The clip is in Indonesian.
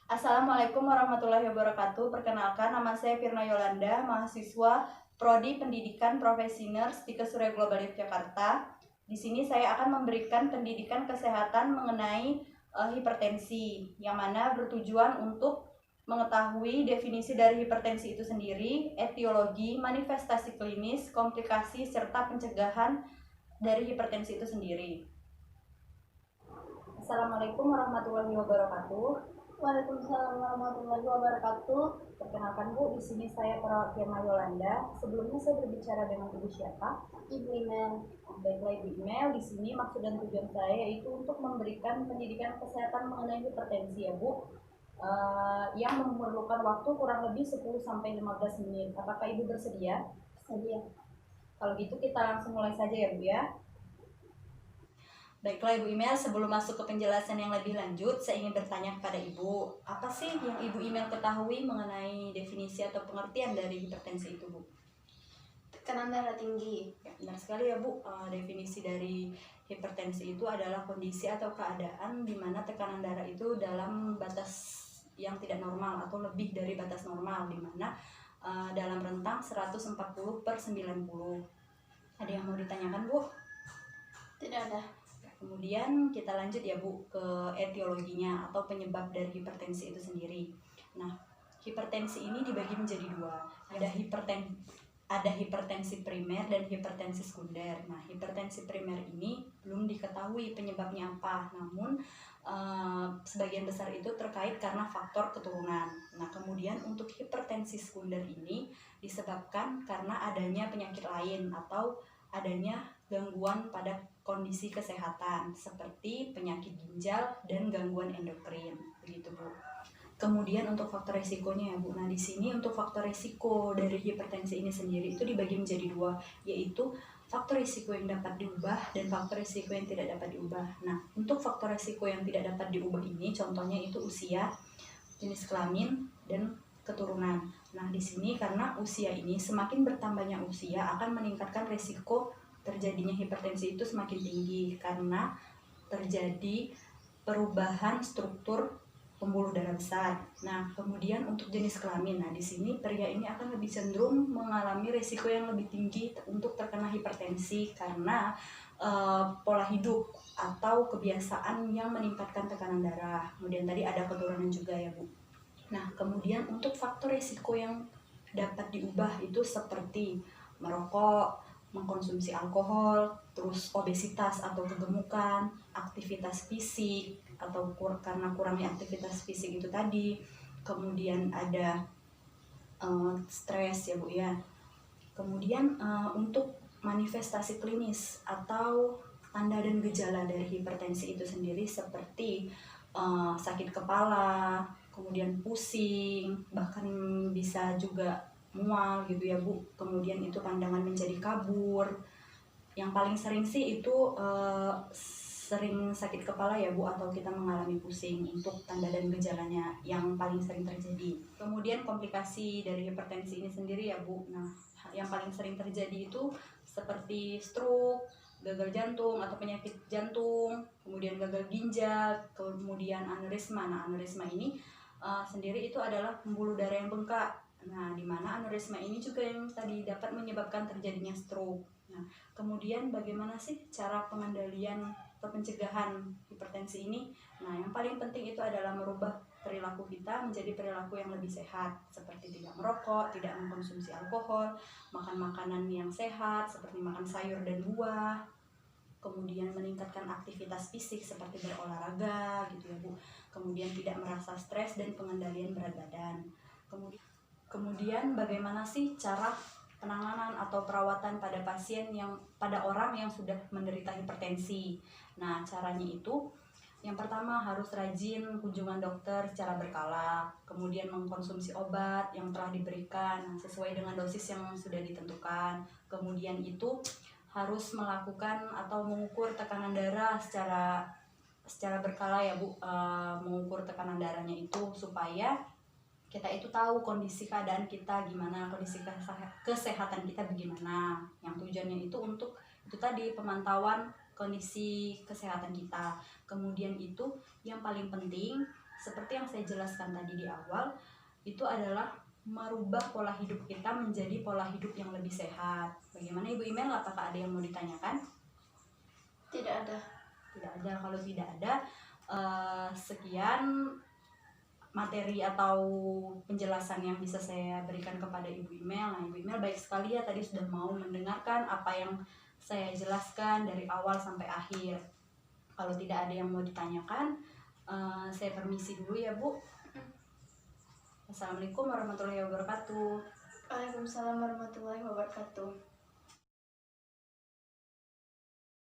Assalamualaikum warahmatullahi wabarakatuh. Perkenalkan, nama saya Firna Yolanda, mahasiswa Prodi Pendidikan Profesi Nurse di Kesuria Global Yogyakarta. Di sini saya akan memberikan pendidikan kesehatan mengenai hipertensi, yang mana bertujuan untuk mengetahui definisi dari hipertensi itu sendiri, etiologi, manifestasi klinis, komplikasi, serta pencegahan dari hipertensi itu sendiri. Assalamualaikum warahmatullahi wabarakatuh. Waalaikumsalam warahmatullahi wabarakatuh. Perkenalkan Bu, di sini saya perawat Firma Yolanda. Sebelumnya saya berbicara dengan Ibu siapa? Ibu Ina. Baiklah Ibu Email, di sini maksud dan tujuan saya yaitu untuk memberikan pendidikan kesehatan mengenai hipertensi ya Bu. Yang memerlukan waktu kurang lebih 10-15 menit. Apakah Ibu bersedia? Sedia. Kalau gitu kita langsung mulai saja ya Bu ya. Baiklah Ibu Email, sebelum masuk ke penjelasan yang lebih lanjut, saya ingin bertanya kepada Ibu, apa sih yang Ibu Email ketahui mengenai definisi atau pengertian dari hipertensi itu Bu? Tekanan darah tinggi. Ya, benar sekali ya Bu. Definisi dari hipertensi itu adalah kondisi atau keadaan di mana tekanan darah itu dalam batas yang tidak normal atau lebih dari batas normal, di mana dalam rentang 140/90. Ada yang mau ditanyakan Bu? Tidak ada. Kemudian kita lanjut ya Bu ke etiologinya atau penyebab dari hipertensi itu sendiri. Nah, hipertensi ini dibagi menjadi dua. Ada hipertensi primer dan hipertensi sekunder. Nah, hipertensi primer ini belum diketahui penyebabnya apa, namun sebagian besar itu terkait karena faktor keturunan. Nah, kemudian untuk hipertensi sekunder ini disebabkan karena adanya penyakit lain atau adanya gangguan pada kondisi kesehatan seperti penyakit ginjal dan gangguan endokrin, begitu Bu. Kemudian untuk faktor resikonya ya Bu. Nah, di sini untuk faktor resiko dari hipertensi ini sendiri itu dibagi menjadi dua, yaitu faktor risiko yang dapat diubah dan faktor risiko yang tidak dapat diubah. Nah, untuk faktor risiko yang tidak dapat diubah ini contohnya itu usia, jenis kelamin, dan keturunan. Nah, di sini karena usia ini semakin bertambahnya usia akan meningkatkan risiko terjadinya hipertensi itu semakin tinggi karena terjadi perubahan struktur pembuluh darah besar. Nah, kemudian untuk jenis kelamin, nah di sini pria ini akan lebih cenderung mengalami risiko yang lebih tinggi untuk terkena hipertensi karena pola hidup atau kebiasaan yang meningkatkan tekanan darah. Kemudian tadi ada keturunan juga ya Bu. Nah, kemudian untuk faktor risiko yang dapat diubah itu seperti merokok, mengkonsumsi alkohol, terus obesitas atau kegemukan, aktivitas fisik atau karena kurangnya aktivitas fisik itu tadi, kemudian ada stres ya Bu ya. Kemudian untuk manifestasi klinis atau tanda dan gejala dari hipertensi itu sendiri seperti sakit kepala, kemudian pusing, bahkan bisa juga mual gitu ya Bu. Kemudian itu pandangan menjadi kabur. Yang paling sering sih itu sering sakit kepala ya Bu, atau kita mengalami pusing untuk tanda dan gejalanya yang paling sering terjadi. Kemudian komplikasi dari hipertensi ini sendiri ya Bu. Nah, yang paling sering terjadi itu seperti stroke, gagal jantung atau penyakit jantung, kemudian gagal ginjal, kemudian aneurisma. Nah, aneurisma ini sendiri itu adalah pembuluh darah yang bengkak. Nah, di mana aneurisma ini juga yang tadi dapat menyebabkan terjadinya stroke. Nah, kemudian bagaimana sih cara pengendalian atau pencegahan hipertensi ini? Nah, yang paling penting itu adalah merubah perilaku kita menjadi perilaku yang lebih sehat, seperti tidak merokok, tidak mengkonsumsi alkohol, makan makanan yang sehat seperti makan sayur dan buah, kemudian meningkatkan aktivitas fisik seperti berolahraga gitu ya Bu. Kemudian tidak merasa stres dan pengendalian berat badan. Kemudian bagaimana sih cara penanganan atau perawatan pada orang yang sudah menderita hipertensi? Nah, caranya itu yang pertama harus rajin kunjungan dokter secara berkala, kemudian mengkonsumsi obat yang telah diberikan sesuai dengan dosis yang sudah ditentukan. Kemudian itu harus melakukan atau mengukur tekanan darah secara berkala ya Bu, mengukur tekanan darahnya itu supaya kita itu tahu kondisi keadaan kita gimana, kondisi kesehatan kita bagaimana. Yang tujuannya itu untuk itu tadi pemantauan kondisi kesehatan kita. Kemudian itu yang paling penting seperti yang saya jelaskan tadi di awal, itu adalah merubah pola hidup kita menjadi pola hidup yang lebih sehat. Bagaimana Ibu Imel? Apakah ada yang mau ditanyakan? Tidak ada. Tidak ada. Kalau tidak ada, sekian materi atau penjelasan yang bisa saya berikan kepada Ibu Imel. Nah, Ibu Imel baik sekali ya tadi sudah mau mendengarkan apa yang saya jelaskan dari awal sampai akhir. Kalau tidak ada yang mau ditanyakan, saya permisi dulu ya Bu. Assalamualaikum warahmatullahi wabarakatuh. Waalaikumsalam warahmatullahi wabarakatuh.